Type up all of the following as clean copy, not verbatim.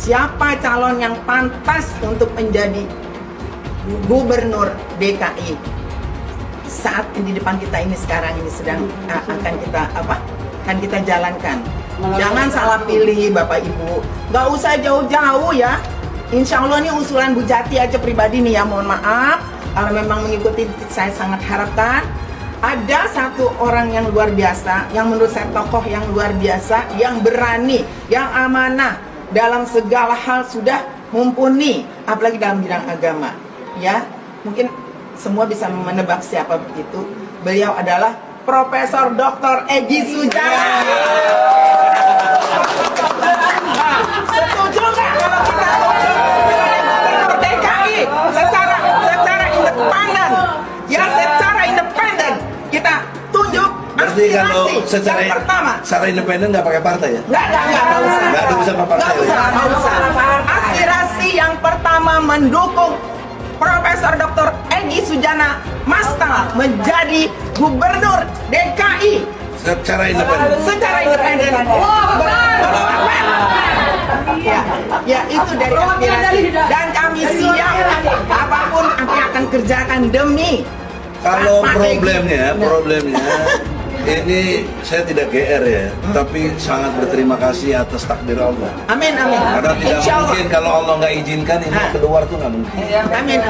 siapa calon yang pantas untuk menjadi gubernur DKI saat di depan kita ini sekarang ini sedang akan kita jalankan. Jangan salah pilih Bapak Ibu, nggak usah jauh-jauh ya. Insya Allah ini usulan Bu Jati aja pribadi nih ya, mohon maaf kalau memang mengikuti. Saya sangat harapkan ada satu orang yang luar biasa, yang menurut saya tokoh yang luar biasa, yang berani, yang amanah dalam segala hal, sudah mumpuni, apalagi dalam bidang agama. Ya, mungkin semua bisa menebak siapa itu. Beliau adalah Profesor Dr. Egy Sujana. Setuju nggak kalau kita gubernur DKI secara independen? Ya, secara independen kita tunjuk aspirasi yang pertama. Secara independen nggak pakai partai ya? Nggak usah. Nggak bisa partai. Nggak usah. Aspirasi yang pertama mendukung Profesor Dr. Egy Sujana Mastal menjadi gubernur DKI secara independen. Ya, itu dari aspirasi, dan kami siap apapun kami akan kerjakan demi. Kalau problemnya ini saya tidak GR ya, tapi sangat berterima kasih atas takdir Allah. Amin. Karena tidak mungkin kalau Allah nggak izinkan ini keluar tuh nggak mungkin. Amin.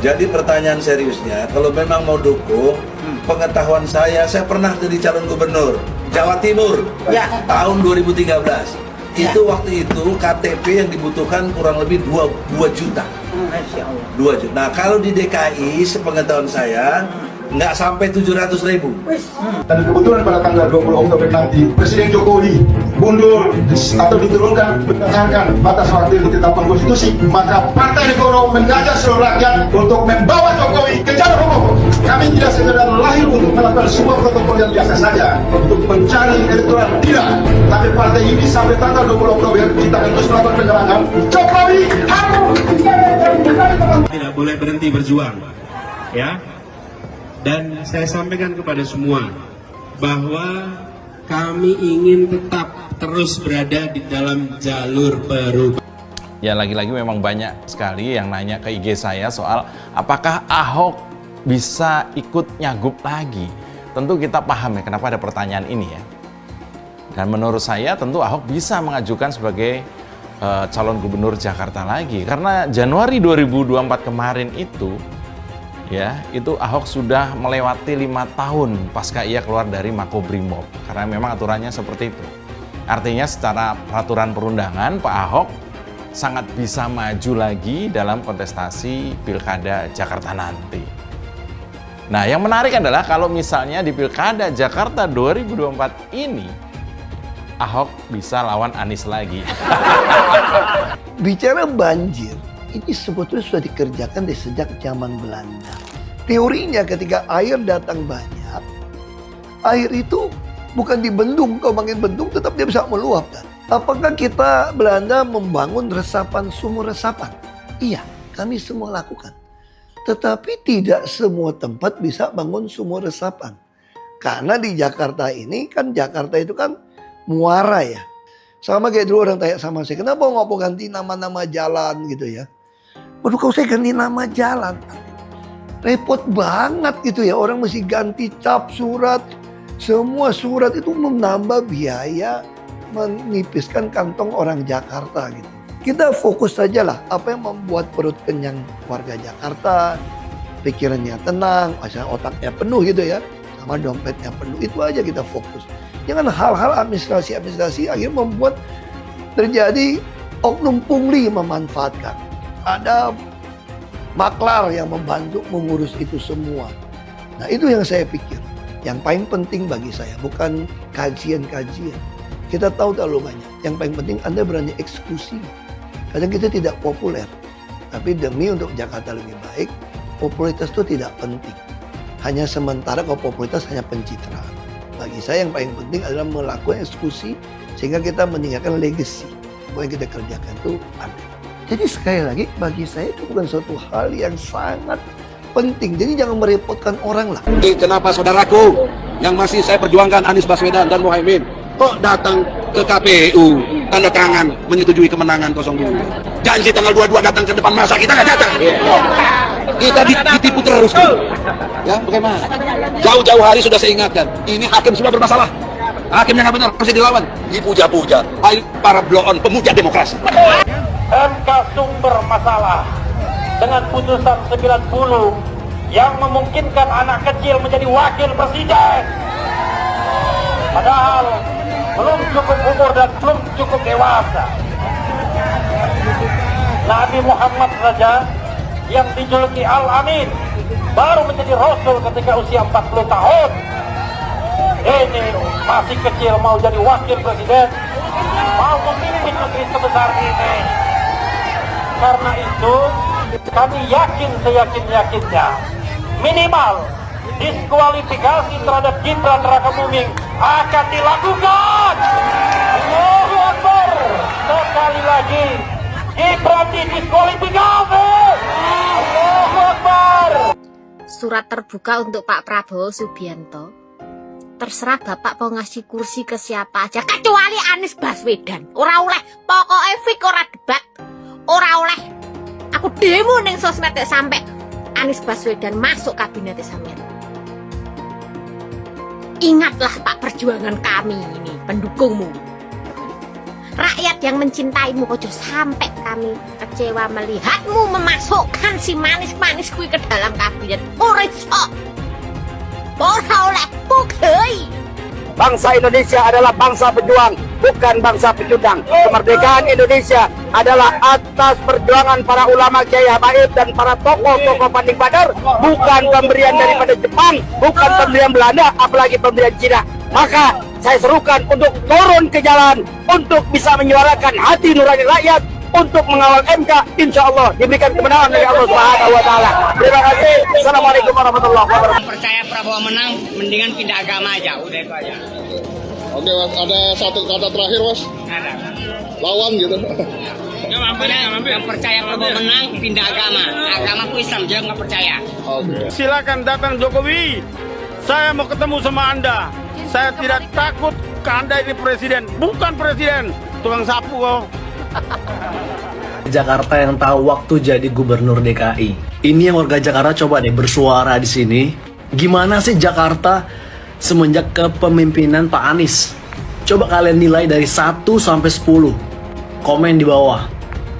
Jadi pertanyaan seriusnya, kalau memang mau dukung, pengetahuan saya pernah jadi calon gubernur Jawa Timur tahun 2013. Itu waktu itu KTP yang dibutuhkan kurang lebih 2 juta. Masya Allah. 2 juta. Nah kalau di DKI sepengetahuan saya nggak sampai 700.000. Dan kebetulan pada tanggal 20 Oktober nanti Presiden Jokowi mundur atau diturunkan berdasarkan batas waktu yang ditetapkan konstitusi, maka Partai Negoro mengajak seluruh rakyat untuk membawa Jokowi ke jalur hukum. Kami tidak sekedar lahir untuk melakukan sebuah protokol yang biasa saja untuk mencari elektoral, tidak. Tapi partai ini sampai tanggal 20 Oktober kita akan terus melakukan penyerangan. Jokowi harus tidak boleh berhenti berjuang, ya. Dan saya sampaikan kepada semua bahwa kami ingin tetap terus berada di dalam jalur perubahan. Ya, lagi-lagi memang banyak sekali yang nanya ke IG saya soal apakah Ahok bisa ikut nyagup lagi. Tentu kita paham ya kenapa ada pertanyaan ini ya. Dan menurut saya tentu Ahok bisa mengajukan sebagai calon gubernur Jakarta lagi. Karena Januari 2024 kemarin itu Ahok sudah melewati 5 tahun pasca ia keluar dari Makobrimob, karena memang aturannya seperti itu. Artinya secara peraturan perundangan Pak Ahok sangat bisa maju lagi dalam kontestasi Pilkada Jakarta nanti. Nah, yang menarik adalah kalau misalnya di Pilkada Jakarta 2024 ini Ahok bisa lawan Anies lagi. Bicara banjir, ini sebetulnya sudah dikerjakan dari sejak zaman Belanda. Teorinya ketika air datang banyak, air itu bukan dibendung. Kalau bangun bendung tetap dia bisa meluap kan. Apakah kita Belanda membangun sumur resapan? Iya, kami semua lakukan. Tetapi tidak semua tempat bisa bangun sumur resapan. Karena di Jakarta ini kan, Jakarta itu kan muara ya. Sama kayak dulu orang tanya sama saya, kenapa nggak mau ganti nama-nama jalan gitu ya. Waduh, kalau saya ganti nama jalan, repot banget gitu ya. Orang mesti ganti cap surat. Semua surat itu menambah biaya, menipiskan kantong orang Jakarta gitu. Kita fokus saja lah apa yang membuat perut kenyang warga Jakarta, pikirannya tenang, asal otaknya penuh gitu ya, sama dompetnya penuh. Itu aja kita fokus. Jangan hal-hal administrasi akhirnya membuat terjadi oknum pungli memanfaatkan. Ada maklar yang membantu mengurus itu semua. Nah, itu yang saya pikir. Yang paling penting bagi saya bukan kajian-kajian. Kita tahu terlalu banyak. Yang paling penting Anda berani eksekusi. Kadang kita tidak populer. Tapi demi untuk Jakarta lebih baik, popularitas itu tidak penting. Hanya sementara kalau popularitas hanya pencitraan. Bagi saya yang paling penting adalah melakukan eksekusi sehingga kita meninggalkan legacy. Bahwa yang kita kerjakan itu ada. Jadi sekali lagi bagi saya itu bukan suatu hal yang sangat penting. Jadi jangan merepotkan orang lah. Kenapa saudaraku yang masih saya perjuangkan Anies Baswedan dan Muhaimin kok datang ke KPU, tanda tangan menyetujui kemenangan 02. Janji tanggal 22 datang ke depan, masa kita nggak datang? Kita ditipu terus. Ya, bagaimana? Jauh-jauh hari sudah saya ingatkan, ini hakim semua bermasalah. Hakim yang nggak benar harus dilawan, dipuja-puja. Ayo para blow-on pemuja demokrasi. MK sumber masalah dengan putusan 90 yang memungkinkan anak kecil menjadi wakil presiden. Padahal belum cukup umur dan belum cukup dewasa. Nabi Muhammad saja yang dijuluki Al-Amin baru menjadi Rasul ketika usia 40 tahun. Ini masih kecil mau jadi wakil presiden, mau memimpin negeri sebesar ini. Karena itu kami yakin seyakin-yakinnya minimal diskualifikasi terhadap Gibran Rakabuming akan dilakukan. Allahu Akbar. Sekali lagi Gibran didiskualifikasi. Allahu Akbar. Surat terbuka untuk Pak Prabowo Subianto. Terserah Bapak mau ngasih kursi ke siapa aja kecuali Anies Baswedan. Ora oleh, pokoknya fik ora debat. Ora oleh. Aku demo ning sosmed sampai Anies Baswedan masuk kabinet sampean. Ingatlah Pak, perjuangan kami ini, pendukungmu. Rakyat yang mencintaimu, ojo sampai kami kecewa melihatmu memasukkan si manis-manis kui ke dalam kabinet. Ora iso. Ora oleh, pugei. Bangsa Indonesia adalah bangsa pejuang, bukan bangsa pecundang. Kemerdekaan Indonesia adalah atas perjuangan para ulama, kiai habaib dan para tokoh-tokoh panding badar, bukan pemberian daripada Jepang, bukan pemberian Belanda, apalagi pemberian Cina. Maka saya serukan untuk turun ke jalan, untuk bisa menyuarakan hati nurani rakyat, untuk mengawal MK. Insya Allah diberikan kemenangan dari Allah Subhanahu Wa Taala. Terima kasih. Assalamualaikum warahmatullahi wabarakatuh. Percaya Prabowo menang, mendingan pindah agama aja, udah itu aja. Oke Mas, ada satu kata terakhir Mas, Ada. lawan gitu. Yang percaya Prabowo menang, pindah agama. Agamaku Islam, dia nggak percaya. Silakan datang Jokowi. Saya mau ketemu sama Anda. Saya tidak takut ke Anda ini presiden, bukan presiden, tukang sapu kok. Jakarta yang tahu waktu jadi gubernur DKI. Ini yang warga Jakarta coba deh bersuara di sini. Gimana sih Jakarta semenjak kepemimpinan Pak Anies? Coba kalian nilai dari 1 sampai 10. Komen di bawah.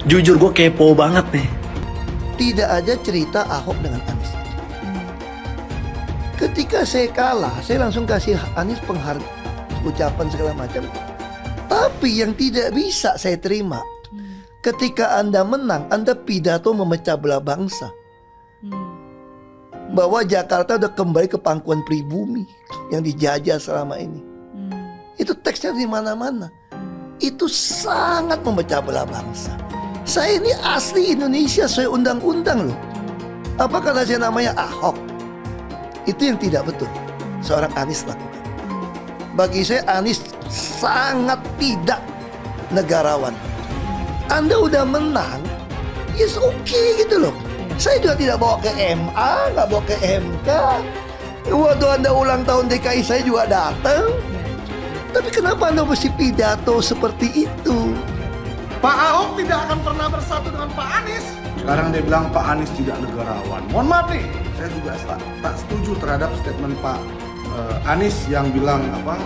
Jujur gue kepo banget nih. Tidak ada cerita Ahok dengan Anies. Ketika saya kalah, saya langsung kasih Anies ucapan segala macam. Tapi yang tidak bisa saya terima, ketika Anda menang, Anda pidato memecah belah bangsa. Bahwa Jakarta udah kembali ke pangkuan pribumi yang dijajah selama ini. Itu teksnya di mana-mana. Itu sangat memecah belah bangsa. Saya ini asli Indonesia sesuai undang-undang loh. Apa karena saya namanya Ahok? Itu yang tidak betul seorang Anies lakukan. Bagi saya Anies sangat tidak negarawan. Anda udah menang, yes okay gitu loh. Saya juga tidak bawa ke MA, nggak bawa ke MK. Waktu Anda ulang tahun DKI saya juga datang. Tapi kenapa Anda mesti pidato seperti itu? Pak Ahok tidak akan pernah bersatu dengan Pak Anies. Sekarang dia bilang Pak Anies tidak negarawan. Mohon maaf nih, saya juga tak setuju terhadap statement Pak Anies yang bilang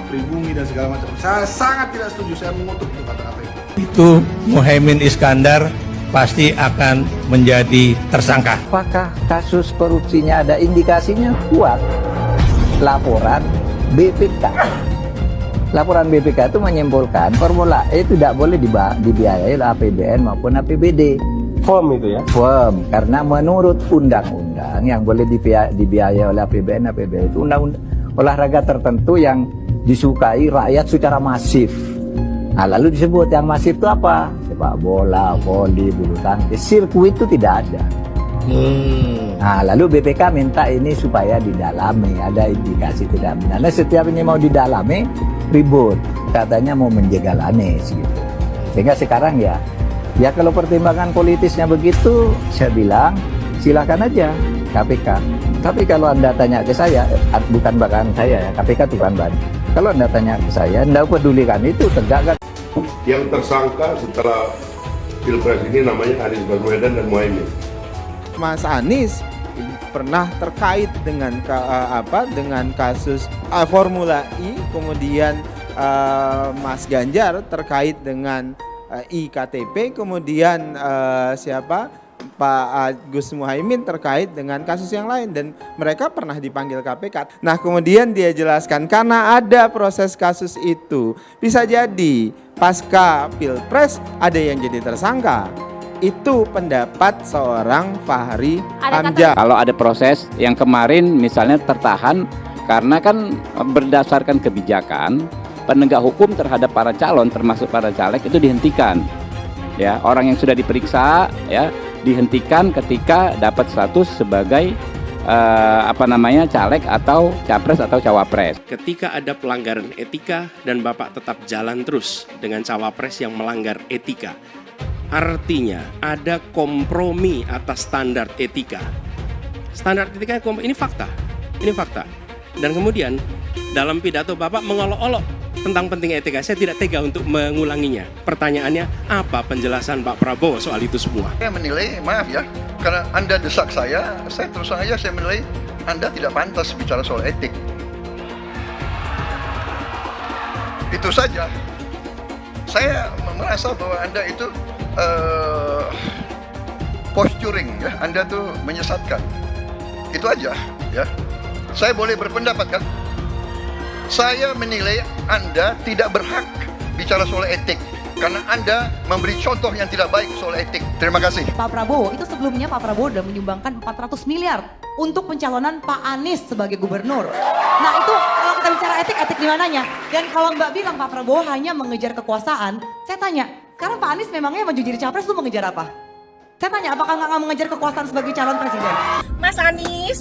pribumi dan segala macam. Saya sangat tidak setuju, saya mengutuk itu kata-kata itu. Itu Muhaimin Iskandar pasti akan menjadi tersangka. Apakah kasus korupsinya ada indikasinya kuat? Laporan BPK. Laporan BPK itu menyimpulkan Formula E tidak boleh dibiayai oleh APBN maupun APBD. Firm itu ya? Firm, karena menurut undang-undang yang boleh dibiayai oleh APBN, APBD itu undang-undang olahraga tertentu yang disukai rakyat secara masif. Nah, lalu disebut yang masif itu apa? Sepak bola, voli, bulu tangkis, sirkuit itu tidak ada. Nah, lalu BPK minta ini supaya didalami, ada indikasi tidak benar. Nah, setiap ini mau didalami, ribut. Katanya mau menjegal Anies gitu. Sehingga sekarang ya kalau pertimbangan politisnya begitu, saya bilang silakan aja KPK. Tapi kalau Anda tanya ke saya, bukan bahkan saya ya, KPK itu kan Kalau Anda tanya ke saya, Anda pedulikan itu tegakkan. Yang tersangka setelah Pilpres ini namanya Anies Baswedan dan Muhaimin. Mas Anies pernah terkait dengan dengan kasus Formula E, kemudian Mas Ganjar terkait dengan iktp, kemudian Pak Gus Muhaimin terkait dengan kasus yang lain, dan mereka pernah dipanggil KPK. Nah, kemudian dia jelaskan karena ada proses kasus itu, bisa jadi pasca Pilpres ada yang jadi tersangka. Itu pendapat seorang Fahri Hamzah. Kalau ada proses yang kemarin misalnya tertahan karena kan berdasarkan kebijakan penegak hukum terhadap para calon termasuk para caleg itu dihentikan. Ya, orang yang sudah diperiksa ya dihentikan ketika dapat status sebagai caleg atau capres atau cawapres. Ketika ada pelanggaran etika dan Bapak tetap jalan terus dengan cawapres yang melanggar etika, artinya ada kompromi atas standar etika. Standar etika ini fakta. Ini fakta. Dan kemudian dalam pidato Bapak mengolok-olok tentang pentingnya etika. Saya tidak tega untuk mengulanginya. Pertanyaannya, apa penjelasan Pak Prabowo soal itu semua? Saya menilai, maaf ya, karena Anda desak saya terus saja saya menilai Anda tidak pantas bicara soal etik. Itu saja. Saya merasa bahwa Anda itu posturing ya, Anda tuh menyesatkan. Itu aja ya. Saya boleh berpendapat kan? Saya menilai Anda tidak berhak bicara soal etik karena Anda memberi contoh yang tidak baik soal etik. Terima kasih. Pak Prabowo, itu sebelumnya Pak Prabowo sudah menyumbangkan 400 miliar untuk pencalonan Pak Anies sebagai gubernur. Nah itu kalau kita bicara etik di mananya? Dan kalau Mbak bilang Pak Prabowo hanya mengejar kekuasaan, saya tanya, sekarang Pak Anies memangnya maju jadi capres itu mengejar apa? Saya tanya, apakah nggak mengejar kekuasaan sebagai calon presiden? Mas Anies.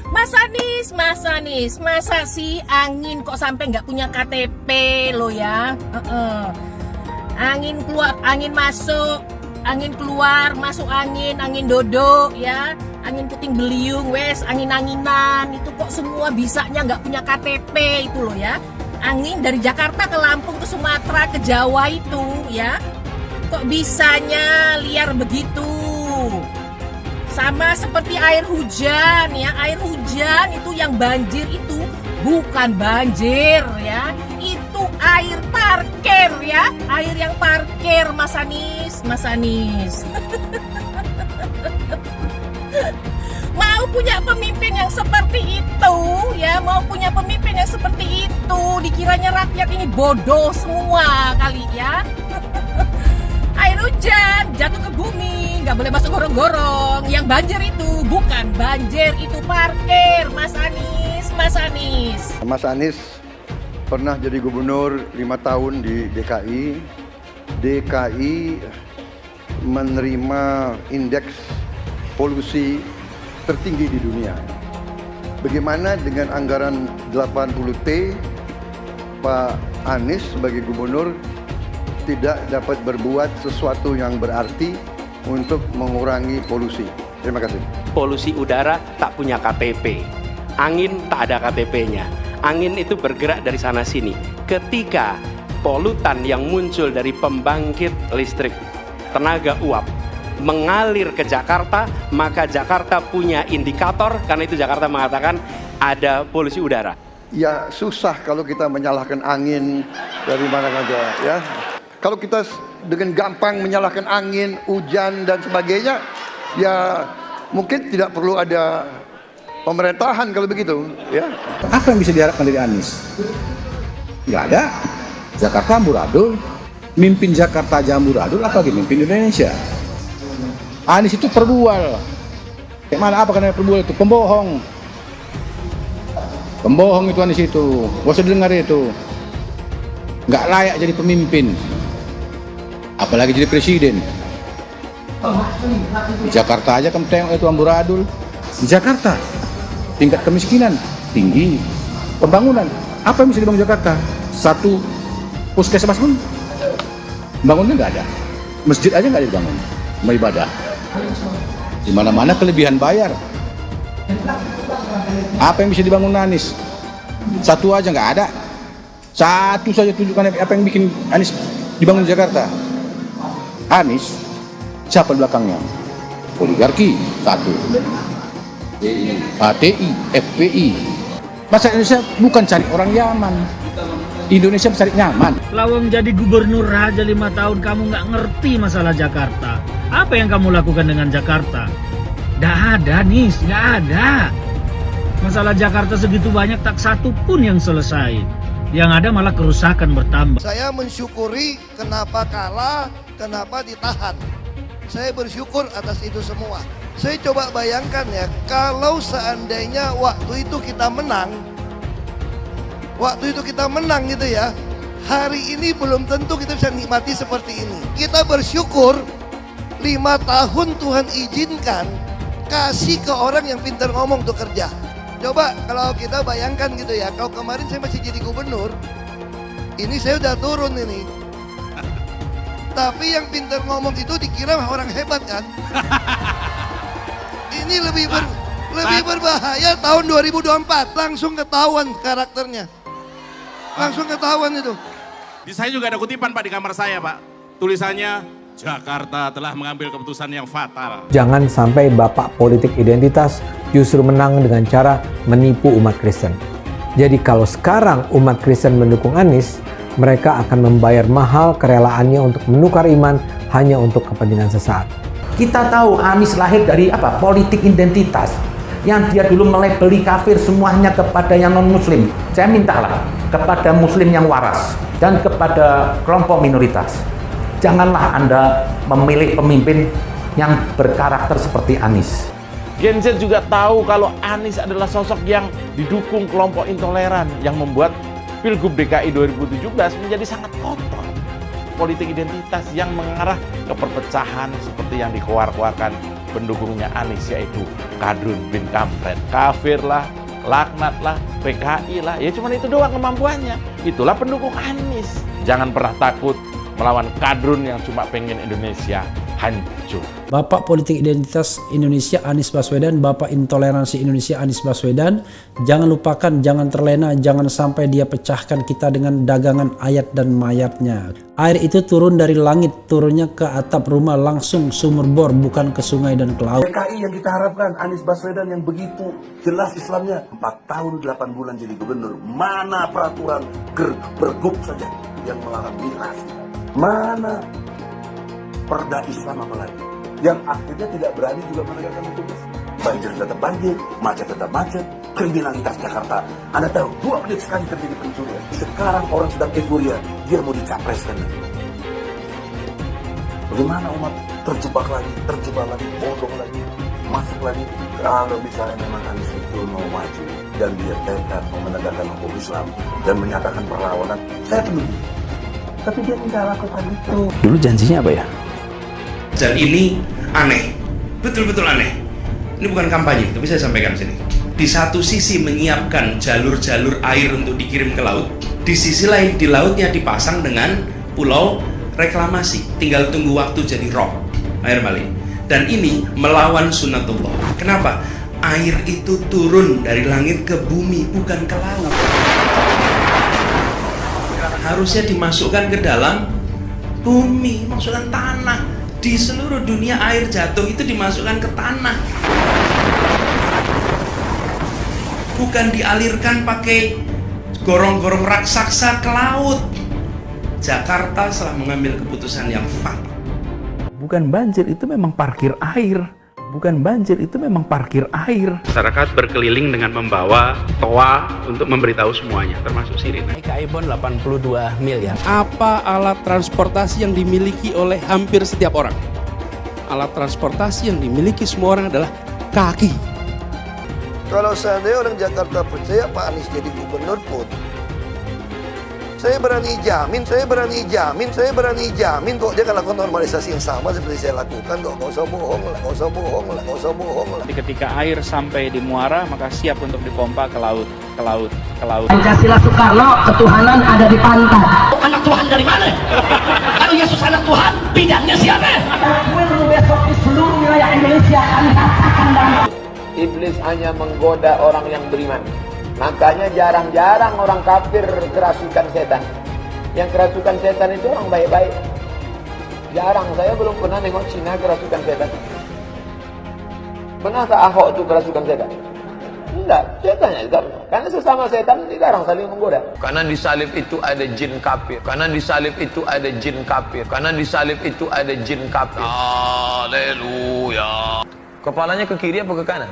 Mas Anies, masa sih angin kok sampai nggak punya KTP lo ya? Angin keluar, angin masuk, angin keluar, masuk angin dodo ya, angin puting beliung, wes angin-anginan itu kok semua bisanya nggak punya KTP itu lo ya? Angin dari Jakarta ke Lampung ke Sumatera ke Jawa itu ya, kok bisanya liar begitu? Sama seperti air hujan ya, air hujan itu yang banjir itu bukan banjir ya, itu air parkir ya, air yang parkir Mas Anies. Mau punya pemimpin yang seperti itu ya, mau punya pemimpin yang seperti itu, dikiranya rakyat ini bodoh semua kali ya. Air hujan jatuh ke bumi, nggak boleh masuk gorong-gorong. Yang banjir itu bukan banjir, itu parkir, Mas Anies. Mas Anies pernah jadi gubernur 5 tahun di DKI. DKI menerima indeks polusi tertinggi di dunia. Bagaimana dengan anggaran 80T, Pak Anies sebagai gubernur tidak dapat berbuat sesuatu yang berarti untuk mengurangi polusi. Terima kasih. Polusi udara tak punya KTP, angin tak ada KTP-nya. Angin itu bergerak dari sana sini. Ketika polutan yang muncul dari pembangkit listrik tenaga uap mengalir ke Jakarta, maka Jakarta punya indikator, karena itu Jakarta mengatakan ada polusi udara. Ya susah kalau kita menyalahkan angin dari mana saja ya. Kalau kita dengan gampang menyalahkan angin, hujan dan sebagainya, ya mungkin tidak perlu ada pemerintahan kalau begitu ya. Apa yang bisa diharapkan dari Anies? Nggak ada. Jakarta amburadul, mimpin Jakarta aja amburadul, apalagi mimpin Indonesia. Anies itu perbual. Kayak mana apa karena perbual itu? Pembohong. Pembohong itu Anies itu. Gak usah dengar itu. Nggak layak jadi pemimpin. Apalagi jadi presiden. Di Jakarta aja kamu tengok itu amburadul. Di Jakarta tingkat kemiskinan tinggi. Pembangunan apa yang bisa dibangun Jakarta? Satu puskesmas pun bangunnya nggak ada. Masjid aja nggak dibangun. Mau ibadah. Di mana-mana kelebihan bayar. Apa yang bisa dibangun Anies? Satu aja nggak ada. Satu saja tunjukkan apa yang bikin Anies dibangun di Jakarta. Anies, siapa belakangnya? Oligarki, satu. HTI, FPI. Masa Indonesia bukan cari orang Yaman. Indonesia cari nyaman. Lawang jadi gubernur aja 5 tahun kamu nggak ngerti masalah Jakarta. Apa yang kamu lakukan dengan Jakarta? Nggak ada, Nis, nggak ada. Masalah Jakarta segitu banyak tak satu pun yang selesai. Yang ada malah kerusakan bertambah. Saya mensyukuri kenapa kalah, kenapa ditahan. Saya bersyukur atas itu semua. Saya coba bayangkan ya, kalau seandainya waktu itu kita menang gitu ya, hari ini belum tentu kita bisa nikmati seperti ini. Kita bersyukur 5 tahun Tuhan izinkan kasih ke orang yang pintar ngomong untuk kerja. Coba kalau kita bayangkan gitu ya, kalau kemarin saya masih jadi gubernur, ini saya udah turun ini. Tapi yang pintar ngomong itu dikira orang hebat kan? Ini lebih berbahaya tahun 2024, langsung ketahuan karakternya. Langsung ketahuan itu. Di saya juga ada kutipan Pak di kamar saya Pak. Tulisannya, Jakarta telah mengambil keputusan yang fatal. Jangan sampai bapak politik identitas justru menang dengan cara menipu umat Kristen. Jadi kalau sekarang umat Kristen mendukung Anies, mereka akan membayar mahal kerelaannya untuk menukar iman hanya untuk kepentingan sesaat. Kita tahu Anies lahir dari apa? Politik identitas. Yang dia dulu melabeli kafir semuanya kepada yang non-muslim. Saya mintalah kepada muslim yang waras dan kepada kelompok minoritas. Janganlah Anda memilih pemimpin yang berkarakter seperti Anies. Gen Z juga tahu kalau Anies adalah sosok yang didukung kelompok intoleran yang membuat Pilgub DKI 2017 menjadi sangat kotor. Politik identitas yang mengarah ke perpecahan seperti yang dikeluarkan pendukungnya Anies, yaitu Kadrun bin Kampret. Kafir lah, laknat lah, PKI lah, ya cuman itu doang kemampuannya. Itulah pendukung Anies. Jangan pernah takut melawan kadrun yang cuma pengen Indonesia hancur. Bapak politik identitas Indonesia Anies Baswedan, Bapak intoleransi Indonesia Anies Baswedan. Jangan lupakan, jangan terlena, jangan sampai dia pecahkan kita dengan dagangan ayat dan mayatnya. Air itu turun dari langit, turunnya ke atap rumah langsung sumur bor, bukan ke sungai dan ke laut. DKI yang kita harapkan, Anies Baswedan yang begitu jelas Islamnya, 4 tahun 8 bulan jadi gubernur. Mana peraturan pergub saja yang melarang miras? Mana perda Islam apalagi yang akhirnya tidak berani juga menegakkan hukum. Banjir tetap banjir, macet tetap macet, kriminalitas Jakarta. Anda tahu 2 menit sekali terjadi pencurian. Sekarang orang sedang euforia, dia mau dicapreskan. Bagaimana umat terjebak lagi, bodoh lagi, masuk lagi. Kalau misalnya memang Anies itu mau maju dan dia tekad mau menegakkan hukum Islam dan menyatakan perlawanan, saya peduli. Tapi dia tidak lakukan itu. Dulu janjinya apa ya? Dan ini aneh, betul-betul aneh. Ini bukan kampanye, tapi saya sampaikan sini. Di satu sisi menyiapkan jalur-jalur air untuk dikirim ke laut, di sisi lain di lautnya dipasang dengan pulau reklamasi. Tinggal tunggu waktu jadi rob, air balik. Dan ini melawan sunnatullah. Kenapa? Air itu turun dari langit ke bumi, bukan ke laut. Harusnya dimasukkan ke dalam bumi, masukkan tanah. Di seluruh dunia air jatuh itu dimasukkan ke tanah, bukan dialirkan pakai gorong-gorong raksasa ke laut. Jakarta telah mengambil keputusan yang fatal. Bukan banjir, itu memang parkir air. Bukan banjir, itu memang parkir air. Masyarakat berkeliling dengan membawa toa untuk memberitahu semuanya, termasuk sirine. DKI Bond 82 miliar. Apa alat transportasi yang dimiliki oleh hampir setiap orang? Alat transportasi yang dimiliki semua orang adalah kaki. Kalau seandainya orang Jakarta percaya Pak Anies jadi gubernur pun, saya berani jamin kok dia akan lakukan normalisasi yang sama seperti saya lakukan kok. Gak usah bohong. Tapi ketika air sampai di muara, maka siap untuk dipompa ke laut. Pancasila Soekarno, ketuhanan ada di pantai. Anak Tuhan dari mana? Kalau Yesus anak Tuhan, bidangnya siapa? Besok di seluruh wilayah Indonesia kami katakan damai. Iblis hanya menggoda orang yang beriman. Makanya jarang-jarang orang kafir kerasukan setan. Yang kerasukan setan itu orang baik-baik. Jarang, saya belum pernah nengok Cina kerasukan setan. Pernah tak Ahok itu kerasukan setan? Enggak, setannya juga. Karena sesama setan dilarang saling menggoda. Karena di salib itu ada jin kafir. Karena di salib itu ada jin kafir. Karena di salib itu ada jin kafir. Haleluya. Kepalanya ke kiri apa ke kanan?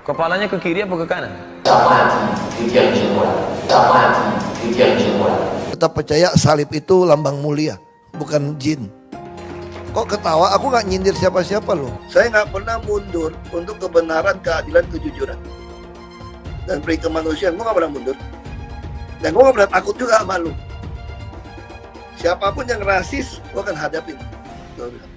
Kepalanya ke kiri apa ke kanan? Kita percaya salib itu lambang mulia, bukan jin. Kok ketawa? Aku nggak nyindir siapa-siapa loh. Saya nggak pernah mundur untuk kebenaran, keadilan, kejujuran. Dan peri kemanusiaan, gue nggak pernah mundur. Dan gue nggak pernah takut juga sama lu. Siapapun yang rasis, gue akan hadapin. Gue bilang.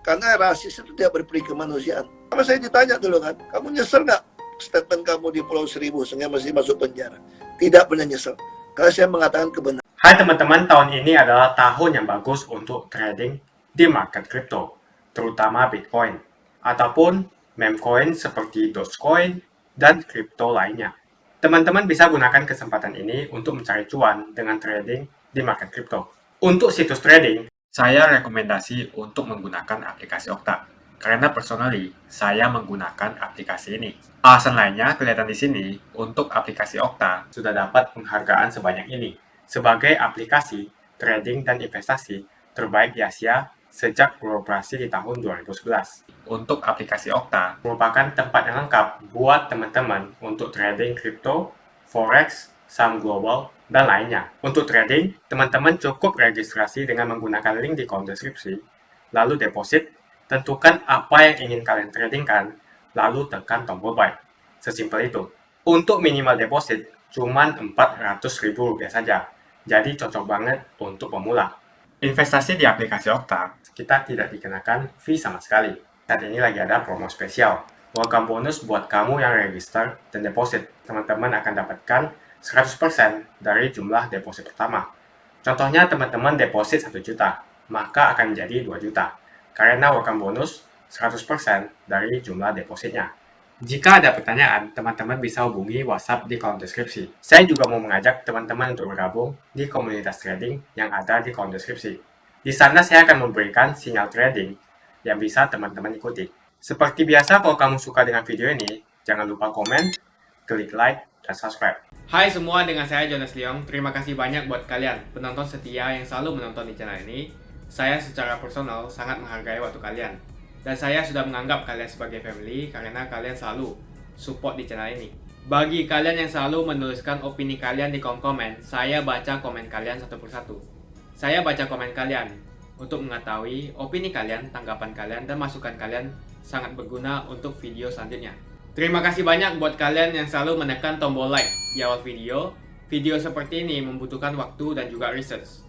Karena rasis itu tidak berperi kemanusiaan. Sama saya ditanya dulu kan, kamu nyesel nggak statement kamu di Pulau Seribu sehingga masih masuk penjara? Tidak pernah nyesel. Karena saya mengatakan kebenaran. Hai teman-teman, tahun ini adalah tahun yang bagus untuk trading di market kripto, terutama Bitcoin, ataupun meme coin seperti Dogecoin dan kripto lainnya. Teman-teman bisa gunakan kesempatan ini untuk mencari cuan dengan trading di market kripto. Untuk situs trading, saya rekomendasi untuk menggunakan aplikasi Okta, karena personally saya menggunakan aplikasi ini. Alasan lainnya kelihatan di sini. Untuk aplikasi Okta sudah dapat penghargaan sebanyak ini sebagai aplikasi trading dan investasi terbaik di Asia sejak beroperasi di tahun 2011. Untuk aplikasi Okta merupakan tempat yang lengkap buat teman-teman untuk trading kripto, forex, saham global, dan lainnya. Untuk trading, teman-teman cukup registrasi dengan menggunakan link di kolom deskripsi, lalu deposit, tentukan apa yang ingin kalian tradingkan, lalu tekan tombol buy. Sesimpel itu. Untuk minimal deposit, cuman Rp400.000 saja, jadi cocok banget untuk pemula. Investasi di aplikasi Okta, kita tidak dikenakan fee sama sekali. Saat ini lagi ada promo spesial. Welcome bonus buat kamu yang register dan deposit. Teman-teman akan dapatkan 100% dari jumlah deposit pertama. Contohnya teman-teman deposit 1 juta, maka akan menjadi 2 juta. Karena welcome bonus 100% dari jumlah depositnya. Jika ada pertanyaan, teman-teman bisa hubungi WhatsApp di kolom deskripsi. Saya juga mau mengajak teman-teman untuk bergabung di komunitas trading yang ada di kolom deskripsi. Di sana saya akan memberikan sinyal trading yang bisa teman-teman ikuti. Seperti biasa, kalau kamu suka dengan video ini, jangan lupa komen, klik like, dan subscribe. Hai semua, dengan saya Jonas Leong. Terima kasih banyak buat kalian, penonton setia yang selalu menonton di channel ini. Saya secara personal sangat menghargai waktu kalian. Dan saya sudah menganggap kalian sebagai family karena kalian selalu support di channel ini. Bagi kalian yang selalu menuliskan opini kalian di kolom komen, saya baca komen kalian satu persatu. Saya baca komen kalian untuk mengetahui opini kalian, tanggapan kalian, dan masukan kalian sangat berguna untuk video selanjutnya. Terima kasih banyak buat kalian yang selalu menekan tombol like di awal video. Video seperti ini membutuhkan waktu dan juga research.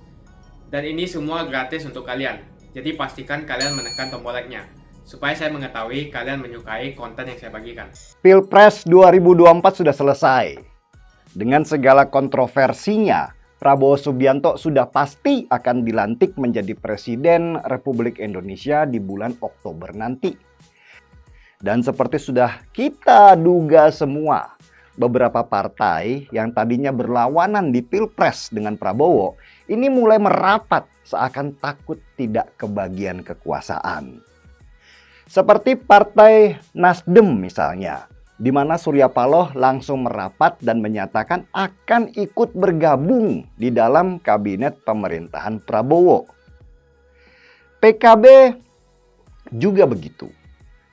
Dan ini semua gratis untuk kalian. Jadi pastikan kalian menekan tombol like-nya, supaya saya mengetahui kalian menyukai konten yang saya bagikan. Pilpres 2024 sudah selesai. Dengan segala kontroversinya, Prabowo Subianto sudah pasti akan dilantik menjadi Presiden Republik Indonesia di bulan Oktober nanti. Dan seperti sudah kita duga semua, beberapa partai yang tadinya berlawanan di Pilpres dengan Prabowo, ini mulai merapat seakan takut tidak kebagian kekuasaan. Seperti Partai Nasdem misalnya, di mana Surya Paloh langsung merapat dan menyatakan akan ikut bergabung di dalam kabinet pemerintahan Prabowo. PKB juga begitu.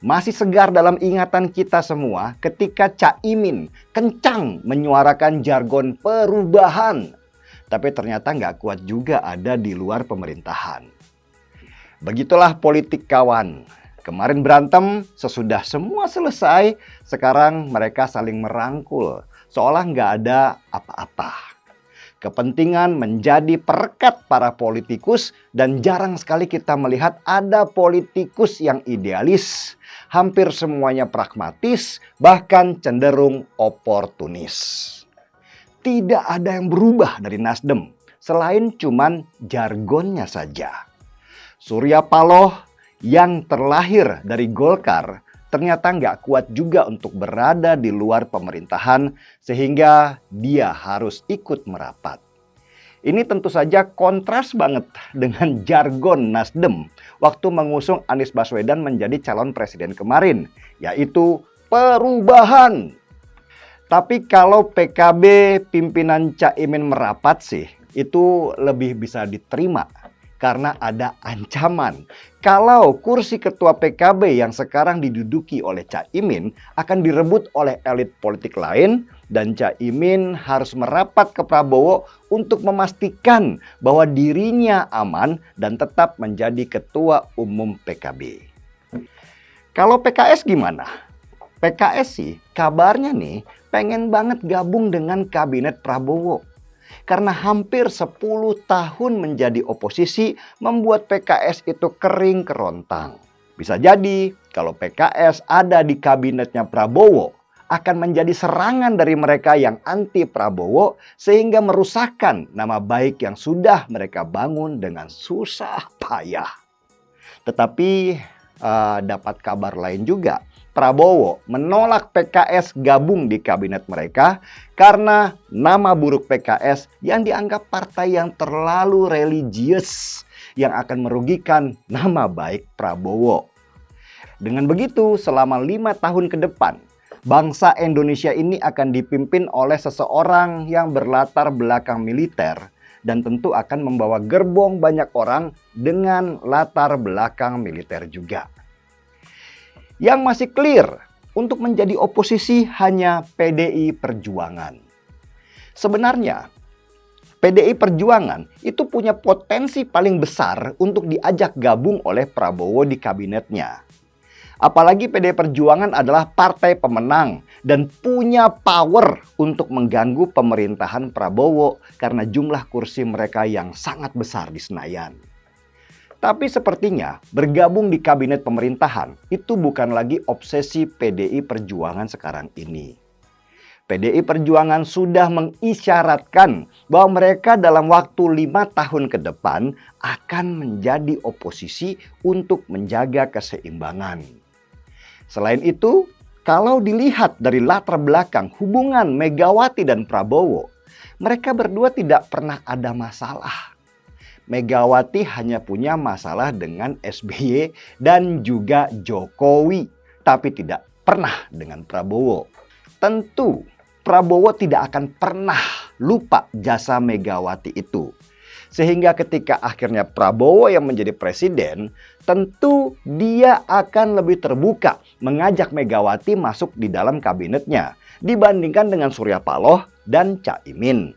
Masih segar dalam ingatan kita semua ketika Caimin kencang menyuarakan jargon perubahan. Tapi ternyata nggak kuat juga ada di luar pemerintahan. Begitulah politik kawan. Kemarin berantem, sesudah semua selesai, sekarang mereka saling merangkul, seolah nggak ada apa-apa. Kepentingan menjadi perekat para politikus dan jarang sekali kita melihat ada politikus yang idealis, hampir semuanya pragmatis, bahkan cenderung oportunis. Tidak ada yang berubah dari Nasdem, selain cuman jargonnya saja. Surya Paloh yang terlahir dari Golkar ternyata nggak kuat juga untuk berada di luar pemerintahan sehingga dia harus ikut merapat. Ini tentu saja kontras banget dengan jargon Nasdem waktu mengusung Anies Baswedan menjadi calon presiden kemarin, yaitu perubahan. Tapi kalau PKB pimpinan Caimin merapat sih, itu lebih bisa diterima. Karena ada ancaman kalau kursi ketua PKB yang sekarang diduduki oleh Caimin akan direbut oleh elit politik lain dan Caimin harus merapat ke Prabowo untuk memastikan bahwa dirinya aman dan tetap menjadi ketua umum PKB. Kalau PKS gimana? PKS sih kabarnya nih pengen banget gabung dengan kabinet Prabowo. Karena hampir 10 tahun menjadi oposisi membuat PKS itu kering kerontang. Bisa jadi kalau PKS ada di kabinetnya Prabowo akan menjadi serangan dari mereka yang anti Prabowo sehingga merusakkan nama baik yang sudah mereka bangun dengan susah payah. Tetapi dapat kabar lain juga. Prabowo menolak PKS gabung di kabinet mereka karena nama buruk PKS yang dianggap partai yang terlalu religius yang akan merugikan nama baik Prabowo. Dengan begitu, selama 5 tahun ke depan, bangsa Indonesia ini akan dipimpin oleh seseorang yang berlatar belakang militer dan tentu akan membawa gerbong banyak orang dengan latar belakang militer juga. Yang masih clear untuk menjadi oposisi hanya PDI Perjuangan. Sebenarnya PDI Perjuangan itu punya potensi paling besar untuk diajak gabung oleh Prabowo di kabinetnya. Apalagi PDI Perjuangan adalah partai pemenang dan punya power untuk mengganggu pemerintahan Prabowo karena jumlah kursi mereka yang sangat besar di Senayan. Tapi sepertinya bergabung di kabinet pemerintahan itu bukan lagi obsesi PDI Perjuangan sekarang ini. PDI Perjuangan sudah mengisyaratkan bahwa mereka dalam waktu 5 tahun ke depan akan menjadi oposisi untuk menjaga keseimbangan. Selain itu, kalau dilihat dari latar belakang hubungan Megawati dan Prabowo, mereka berdua tidak pernah ada masalah. Megawati hanya punya masalah dengan SBY dan juga Jokowi, tapi tidak pernah dengan Prabowo. Tentu Prabowo tidak akan pernah lupa jasa Megawati itu. Sehingga ketika akhirnya Prabowo yang menjadi presiden, tentu dia akan lebih terbuka mengajak Megawati masuk di dalam kabinetnya dibandingkan dengan Surya Paloh dan Caimin.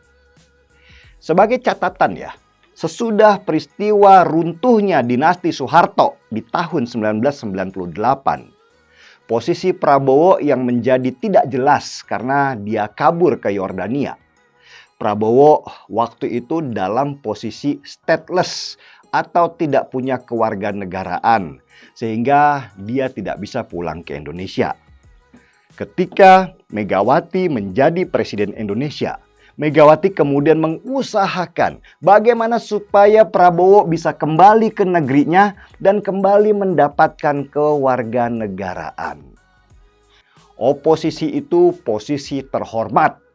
Sebagai catatan ya, sesudah peristiwa runtuhnya dinasti Soeharto di tahun 1998, posisi Prabowo yang menjadi tidak jelas karena dia kabur ke Yordania. Prabowo waktu itu dalam posisi stateless atau tidak punya kewarganegaraan sehingga dia tidak bisa pulang ke Indonesia. Ketika Megawati menjadi presiden Indonesia, Megawati kemudian mengusahakan bagaimana supaya Prabowo bisa kembali ke negerinya dan kembali mendapatkan kewarganegaraan. Oposisi itu posisi terhormat.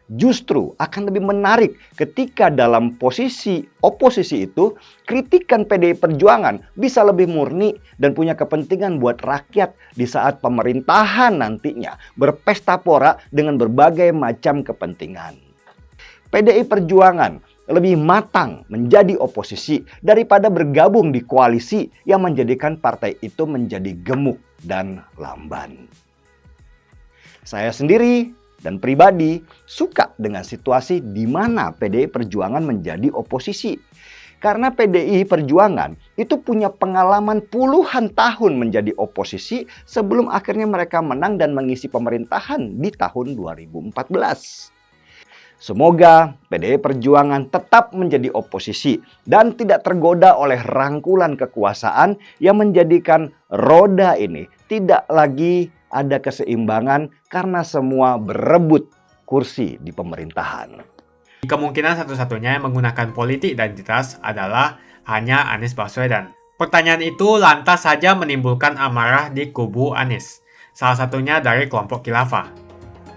Justru akan lebih menarik ketika dalam posisi oposisi itu kritikan PDI Perjuangan bisa lebih murni dan punya kepentingan buat rakyat di saat pemerintahan nantinya berpesta pora dengan berbagai macam kepentingan. PDI Perjuangan lebih matang menjadi oposisi daripada bergabung di koalisi yang menjadikan partai itu menjadi gemuk dan lamban. Saya sendiri dan pribadi suka dengan situasi di mana PDI Perjuangan menjadi oposisi. Karena PDI Perjuangan itu punya pengalaman puluhan tahun menjadi oposisi sebelum akhirnya mereka menang dan mengisi pemerintahan di tahun 2014. Semoga PDI Perjuangan tetap menjadi oposisi dan tidak tergoda oleh rangkulan kekuasaan yang menjadikan roda ini tidak lagi ada keseimbangan karena semua berebut kursi di pemerintahan. Kemungkinan satu-satunya yang menggunakan politik identitas adalah hanya Anies Baswedan. Pertanyaan itu lantas saja menimbulkan amarah di kubu Anies. salah satunya dari kelompok khilafah.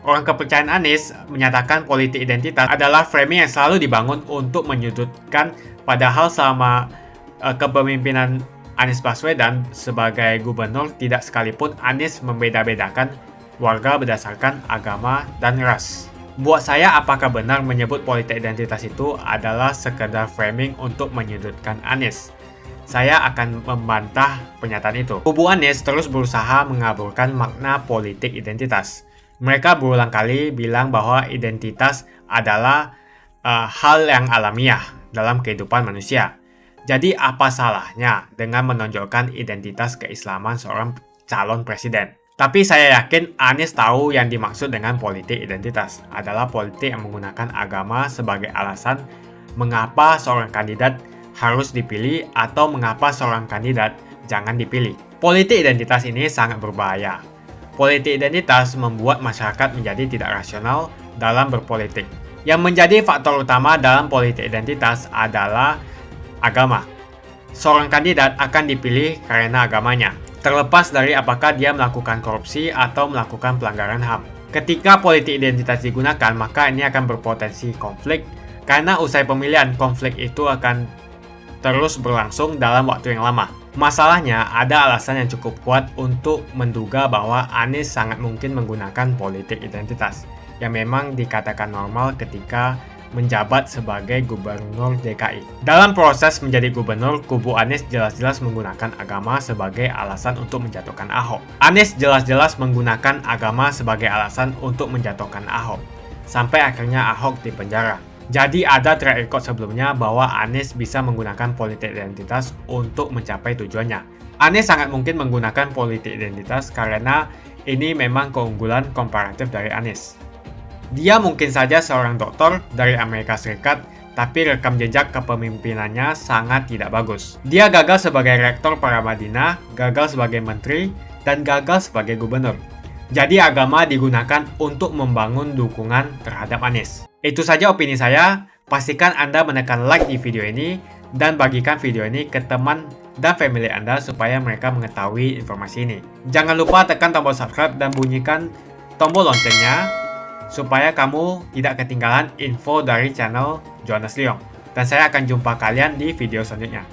Orang kepercayaan Anies menyatakan politik identitas adalah framing yang selalu dibangun untuk menyudutkan, padahal selama kepemimpinan Anies Baswedan sebagai gubernur tidak sekalipun Anies membeda-bedakan warga berdasarkan agama dan ras. Buat saya, apakah benar menyebut politik identitas itu adalah sekedar framing untuk menyudutkan Anies? Saya akan membantah pernyataan itu. Kubu Anies terus berusaha mengaburkan makna politik identitas. Mereka berulang kali bilang bahwa identitas adalah hal yang alamiah dalam kehidupan manusia. Jadi apa salahnya dengan menonjolkan identitas keislaman seorang calon presiden? Tapi saya yakin Anies tahu yang dimaksud dengan politik identitas adalah politik yang menggunakan agama sebagai alasan mengapa seorang kandidat harus dipilih atau mengapa seorang kandidat jangan dipilih. Politik identitas ini sangat berbahaya. Politik identitas membuat masyarakat menjadi tidak rasional dalam berpolitik. Yang menjadi faktor utama dalam politik identitas adalah agama. Seorang kandidat akan dipilih karena agamanya, terlepas dari apakah dia melakukan korupsi atau melakukan pelanggaran HAM. Ketika politik identitas digunakan, maka ini akan berpotensi konflik, karena usai pemilihan, konflik itu akan terus berlangsung dalam waktu yang lama. Masalahnya, ada alasan yang cukup kuat untuk menduga bahwa Anies sangat mungkin menggunakan politik identitas, yang memang dikatakan normal ketika menjabat sebagai gubernur DKI. Dalam proses menjadi gubernur, kubu Anies jelas-jelas menggunakan agama sebagai alasan untuk menjatuhkan Ahok. Anies jelas-jelas menggunakan agama sebagai alasan untuk menjatuhkan Ahok, sampai akhirnya Ahok dipenjara. Jadi ada track record sebelumnya bahwa Anies bisa menggunakan politik identitas untuk mencapai tujuannya. Anies sangat mungkin menggunakan politik identitas karena ini memang keunggulan komparatif dari Anies. Dia mungkin saja seorang doktor dari Amerika Serikat, tapi rekam jejak kepemimpinannya sangat tidak bagus. Dia gagal sebagai rektor Paramadina, gagal sebagai menteri, dan gagal sebagai gubernur. Jadi agama digunakan untuk membangun dukungan terhadap Anies. Itu saja opini saya. Pastikan Anda menekan like di video ini dan bagikan video ini ke teman dan family Anda supaya mereka mengetahui informasi ini. Jangan lupa tekan tombol subscribe dan bunyikan tombol loncengnya supaya kamu tidak ketinggalan info dari channel Jonas Leong. Dan saya akan jumpa kalian di video selanjutnya.